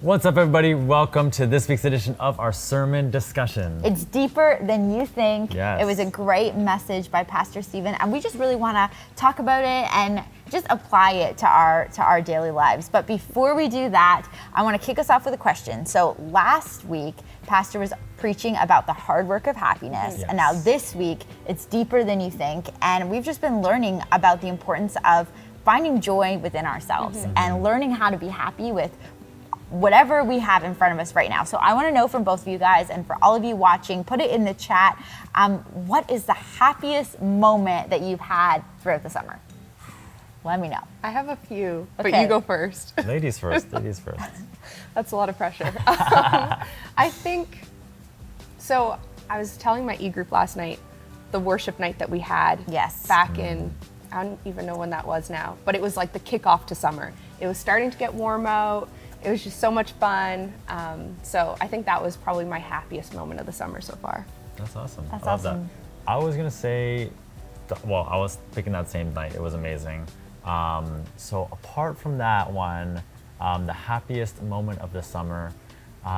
What's up, everybody? Welcome to this week's edition of our sermon discussion. It's deeper than you think. Yes. It was a great message by Pastor Stephen, and we just really want to talk about it and just apply it to our daily lives. But before we do that, I want to kick us off with a question. So last week, Pastor was preaching about the hard work of happiness, Yes. and now this week, it's deeper than you think, and we've just been learning about the importance of finding joy within ourselves and learning how to be happy with whatever we have in front of us right now. So I want to know from both of you guys and for all of you watching, put it in the chat, what is the happiest moment that you've had throughout the summer? Let me know. I have a few, but Okay. you go first. Ladies first, ladies first. That's a lot of pressure. I think, so I was telling my e-group last night, the worship night that we had Yes. back in, I don't even know when that was now, but it was like the kickoff to summer. It was starting to get warm out. It was just so much fun. So I think that was probably my happiest moment of the summer so far. That's awesome. That's I love awesome. that. I was gonna say, well, I was picking that same night. It was amazing. So apart from that one, the happiest moment of the summer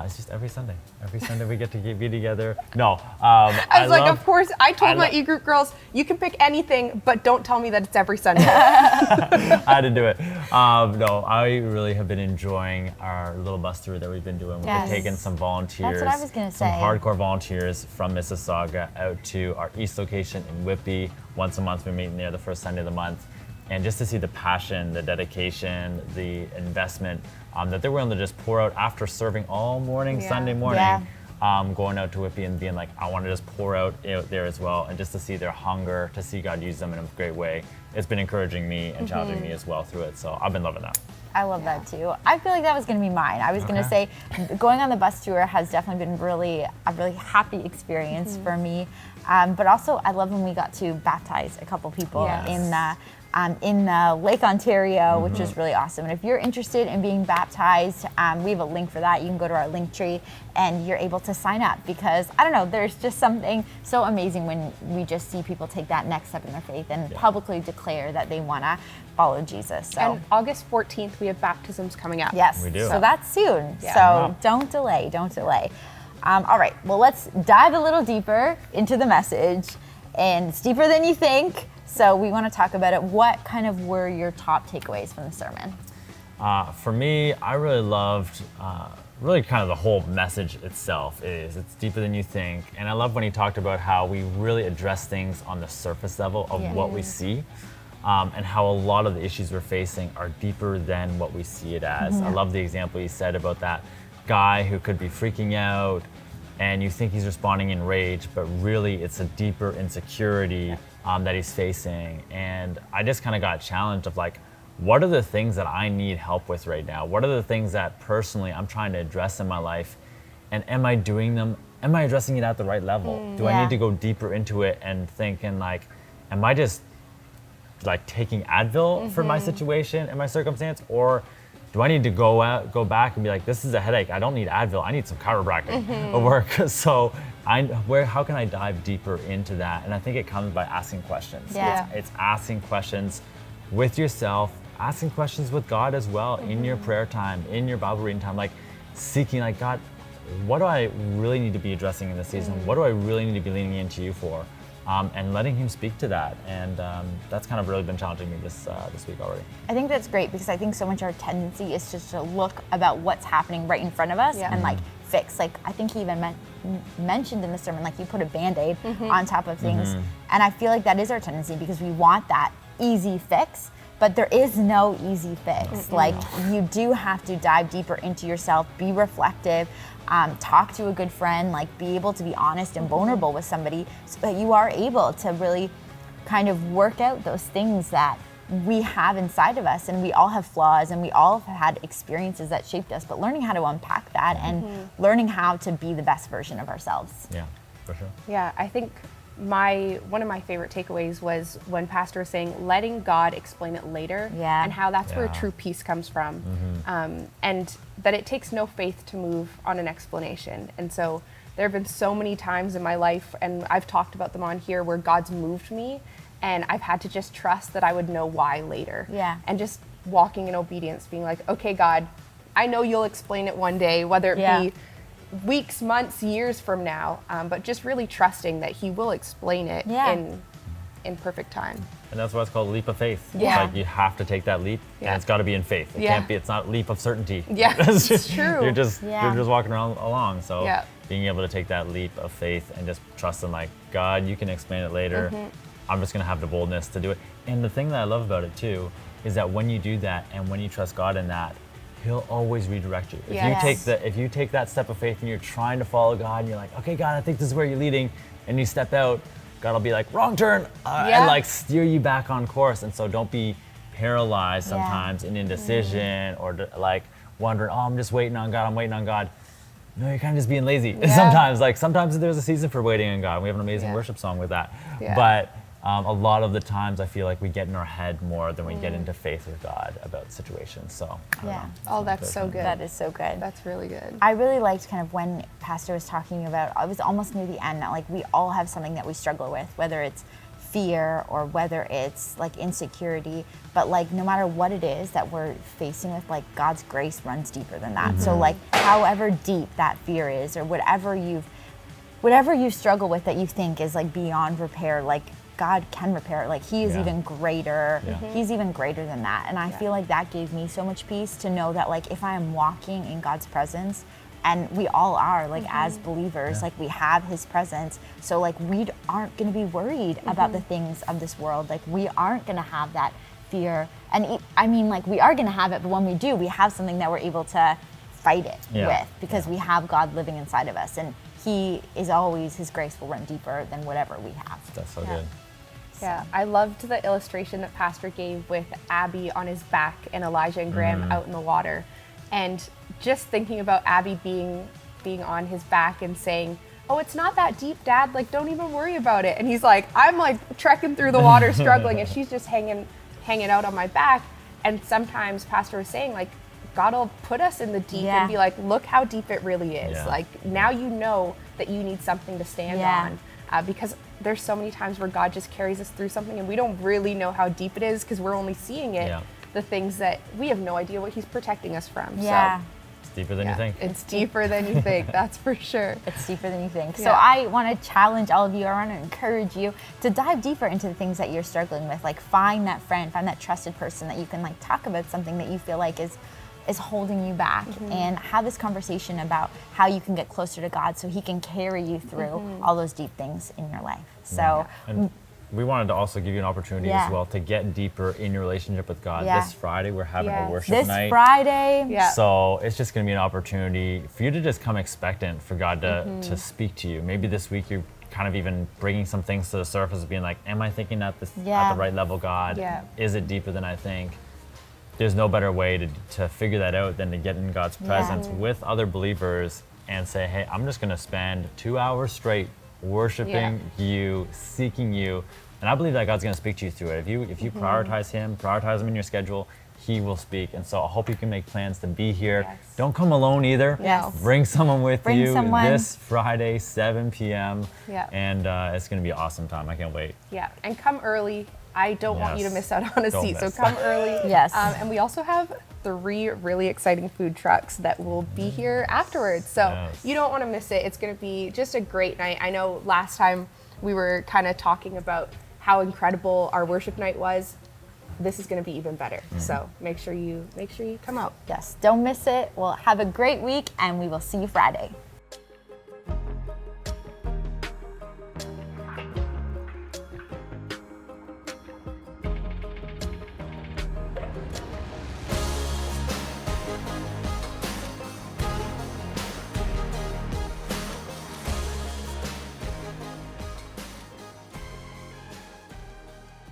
is just every Sunday. Every Sunday we get to be together. No, I was like, love- of course, I told my lo- e-group girls, you can pick anything, but don't tell me that it's every Sunday. I had to do it. No, I really have been enjoying our little bus tour that we've been doing. We've Yes. taken some volunteers. That's what I was gonna some say. hardcore volunteers from Mississauga out to our east location in Whitby. Once a month we meet there the first Sunday of the month. And just to see the passion, the dedication, the investment that they're willing to just pour out after serving all morning, Yeah. Sunday morning. Yeah. Going out to Whitby and being like, I want to just pour out there as well, and just to see their hunger, to see God use them in a great way. It's been encouraging me and challenging me as well through it. So I've been loving that. I love that too. I feel like that was going to be mine. I was going to say going on the bus tour has definitely been a really happy experience for me. But also I love when we got to baptize a couple people Yes. in Lake Ontario, which was really awesome. And if you're interested in being baptized, we have a link for that. You can go to our link tree and you're able to sign up, because I don't know, there's just something so amazing when we just see people take that next step in their faith and publicly declare that they want to follow Jesus. So And August 14th, we have baptisms coming up. yes, We do. so that's soon. Yeah. So Wow. don't delay, don't delay. All right, well, let's dive a little deeper into the message, and it's deeper than you think. So we want to talk about it. What kind of were your top takeaways from the sermon? For me, I really loved really kind of the whole message itself. It's deeper than you think. And I love when he talked about how we really address things on the surface level of what we see. And how a lot of the issues we're facing are deeper than what we see it as. I love the example he said about that guy who could be freaking out and you think he's responding in rage, but really it's a deeper insecurity that he's facing. And I just kind of got challenged of like, what are the things that I need help with right now? What are the things that personally I'm trying to address in my life? And am I doing them? Am I addressing it at the right level? Do I Yeah. need to go deeper into it and thinking like, am I just like taking Advil for my situation and my circumstance, or do I need to go back and be like, this is a headache. I don't need Advil. I need some chiropractic work. So how can I dive deeper into that? And I think it comes by asking questions. Yeah. It's asking questions with yourself, asking questions with God as well, in your prayer time, in your Bible reading time, like seeking like, God, what do I really need to be addressing in this season? What do I really need to be leaning into you for? And letting him speak to that. And that's kind of really been challenging me this week already. I think that's great, because I think so much our tendency is just to look about what's happening right in front of us Yeah. and like fix. Like I think he even mentioned in the sermon, like you put a Band-Aid on top of things. And I feel like that is our tendency, because we want that easy fix, but there is no easy fix. Like you do have to dive deeper into yourself, be reflective, talk to a good friend, like be able to be honest and vulnerable with somebody, so that you are able to really kind of work out those things that we have inside of us. And we all have flaws and we all have had experiences that shaped us, but learning how to unpack that and learning how to be the best version of ourselves. Yeah, for sure. Yeah, I think one of my favorite takeaways was when Pastor was saying, letting God explain it later, Yeah. and how that's where Yeah. true peace comes from, and that it takes no faith to move on an explanation. And so there have been so many times in my life, and I've talked about them on here, where God's moved me, and I've had to just trust that I would know why later. Yeah. And just walking in obedience, being like, okay, God, I know you'll explain it one day, whether it Yeah. be weeks, months, years from now, but just really trusting that he will explain it Yeah. in perfect time. And that's why it's called a leap of faith. Yeah. It's like you have to take that leap, Yeah. and it's got to be in faith. It Yeah. can't be. It's not a leap of certainty. Yeah, It's it's true. You're just Yeah. walking around along. So Yeah. being able to take that leap of faith and just trust in, like, God, you can explain it later. I'm just gonna have the boldness to do it. And the thing that I love about it too is that when you do that and when you trust God in that, He'll always redirect you. If Yes. you take that step of faith and you're trying to follow God and you're like, okay, God, I think this is where you're leading, and you step out, God will be like, wrong turn, Yeah. and like steer you back on course. And so don't be paralyzed Yeah. sometimes in indecision or like wondering, oh, I'm just waiting on God, I'm waiting on God. No, you're kind of just being lazy. Yeah. Sometimes there's a season for waiting on God. We have an amazing Yeah. worship song with that. Yeah. But a lot of the times I feel like we get in our head more than we get into faith with God about situations. So, I don't Yeah. know. Oh, that's so good. That is so good. That's really good. I really liked kind of when Pastor was talking about, I was almost near the end, that like we all have something that we struggle with, whether it's fear or whether it's like insecurity, but like no matter what it is that we're facing with, like God's grace runs deeper than that. So like however deep that fear is or whatever you struggle with that you think is like beyond repair, like God can repair it. Like He is Yeah. even greater. Yeah. He's even greater than that. And I feel like that gave me so much peace to know that like if I am walking in God's presence, and we all are, like as believers, like we have His presence. So like we aren't gonna be worried about the things of this world. Like we aren't gonna have that fear. And I mean, like we are gonna have it, but when we do, we have something that we're able to fight it Yeah. with because we have God living inside of us. And He is always, His grace will run deeper than whatever we have. That's so Yeah. good. Yeah, I loved the illustration that Pastor gave with Abby on his back and Elijah and Graham out in the water. And just thinking about Abby being on his back and saying, oh, it's not that deep, Dad, like don't even worry about it. And he's like, I'm like trekking through the water struggling, and she's just hanging out on my back. And sometimes Pastor was saying, like, God will put us in the deep Yeah. and be like, look how deep it really is. Yeah. Like now you know that you need something to stand Yeah. on. Because there's so many times where God just carries us through something and we don't really know how deep it is because we're only seeing it, Yeah. the things that we have no idea what He's protecting us from. Yeah. It's deeper than So, you think. it's deeper than you think, that's for sure. It's deeper than you think. So Yeah. I want to challenge all of you. I want to encourage you to dive deeper into the things that you're struggling with. Like find that friend, find that trusted person that you can like talk about something that you feel like is holding you back, and have this conversation about how you can get closer to God so He can carry you through all those deep things in your life. So And we wanted to also give you an opportunity Yeah. as well to get deeper in your relationship with God. Yeah. This Friday, we're having Yes. a worship this night. Friday, Yeah. So it's just going to be an opportunity for you to just come expectant for God to speak to you. Maybe this week you're kind of even bringing some things to the surface, being like, am I thinking at Yeah. the right level, God? Yeah. Is it deeper than I think? There's no better way to figure that out than to get in God's presence with other believers and say, hey, I'm just going to spend 2 hours straight worshiping you, seeking you. And I believe that God's going to speak to you through it. If you prioritize Him in your schedule, He will speak. And so I hope you can make plans to be here. Yes. Don't come alone either. Yes. Bring someone with Bring you someone. this Friday, 7 p.m. Yeah. And it's going to be an awesome time. I can't wait. Yeah, and come early. I don't want you to Yes. miss out on a Don't seat, so miss. come early. Yes. And we also have 3 really exciting food trucks that will be here afterwards. So Yes. you don't want to miss it. It's going to be just a great night. I know last time we were kind of talking about how incredible our worship night was. This is going to be even better. So make sure you come out. yes, don't miss it. Well, have a great week, and we will see you Friday.